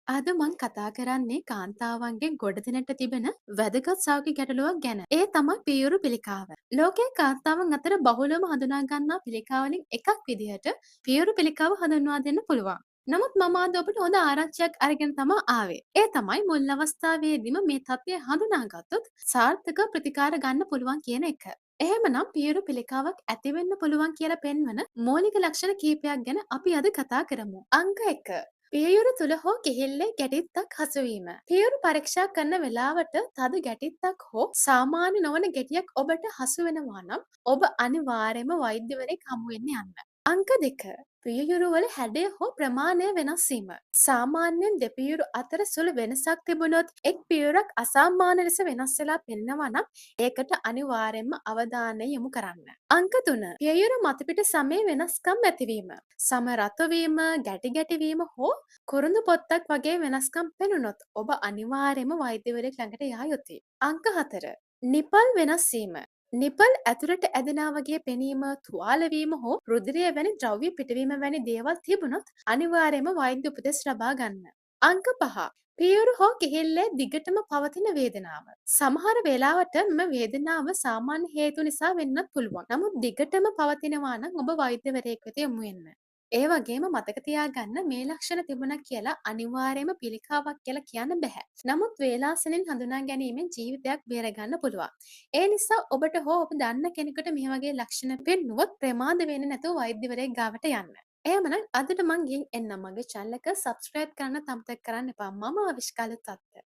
අද මං කතා කරන්නේ කාන්තාවන්ගෙන් ගොඩදිනට තිබෙන වැදගත් සෞඛ්‍ය ගැටලුවක් ගැන. ඒ තමයි පියුරු පිළිකාව. ලෝකයේ කාන්තාවන් අතර බහුලවම හඳුනා ගන්නා පිළිකාවලින් එකක් විදිහට පියුරු පිළිකාව හඳුන්වා දෙන්න පුළුවන්. නමුත් මම අද ඔබට හොඳ ආරංචියක් අරගෙන තමයි ආවේ. ඒ තමයි මුල් අවස්ථාවේදීම මේ තත්ත්වය හඳුනාගත්තොත් සාර්ථක ප්‍රතිකාර ගන්න පුළුවන් කියන එක. එහෙමනම් පියුරු පිළිකාවක් ඇතිවෙන්න පුළුවන් කියලා පෙන්වන මූලික ලක්ෂණ කිහිපයක් ගැන අපි අද කතා කරමු. අංක 1. පියයුරු තුළ හෝ කිහිල්ලේ ගැටිත්තක් හසුවීම. පියයුරු පරීක්ෂා කරන වෙලාවට තද ගැටිත්තක් හෝ සාමාන්‍ය නොවන ගැටියක් ඔබට හසු වෙනවා නම් ඔබ අනිවාර්යයෙන්ම වෛද්‍යවරයෙක් හමු වෙන්න යන්න. අංක 2. පියයුරු වල හැඩය හෝ ප්‍රමාණය වෙනස් වීම. සාමාන්‍යයෙන් දෙපියයුරු අතර සුළු වෙනසක් තිබුණොත් එක් පියයුරක් අසාමාන්‍ය ලෙස වෙනස් වෙලා පෙනෙනවා නම් ඒකට අනිවාර්යයෙන්ම අවධානය යොමු කරන්න. අංක 3. පියයුරු මතුපිට සමේ වෙනස්කම් ඇතිවීම. සම රතු වීම, ගැටි ගැටි වීම හෝ කුරුඳු පොත්තක් වගේ වෙනස්කම් පෙනුනොත් ඔබ අනිවාර්යයෙන්ම වෛද්‍යවරයෙක් ළඟට යා යුතුයි. අංක 4. නිපල් වෙනස් වීම. නිපල් ඇතුළට ඇදෙනා වගේ පෙනීම, තුවාල වීම හෝ රුධිරය වැනි ද්‍රව්‍ය පිටවීම වැනි දේවල් තිබුණොත් අනිවාර්යයෙන්ම වෛද්‍ය උපදෙස් ලබා ගන්න. අංක 5. පියයුරු හෝ කිහිල්ලේ දිගටම පවතින වේදනාව. සමහර වෙලාවට මෙම වේදනාව සාමාන්‍ය හේතු නිසා වෙන්නත් පුළුවන්. නමුත් දිගටම පවතිනවා නම් ඔබ වෛද්‍යවරයෙක් වෙත යොමු වෙන්න. ඒ වගේම මතක තියාගන්න මේ ලක්ෂණ තිබුණා කියලා අනිවාර්යයෙන්ම පිළිකාවක් කියලා කියන්න බෑ. නමුත් වේලාසනින් හඳුනා ගැනීමෙන් ජීවිතයක් බේරගන්න පුළුවන්. ඒ නිසා ඔබට හෝ ඔබ දන්න කෙනෙකුට මේ වගේ ලක්ෂණ පෙන්නුවොත් ප්‍රමාද වෙන්නේ නැතුව වෛද්‍යවරයෙක් ගාවට යන්න. එහෙමනම් අදට මං ගිහින් එන්නම්. මගේ channel එක subscribe කරන්න අමතක කරන්න එපා. මම ආවිෂ්කාල තත්ත්ව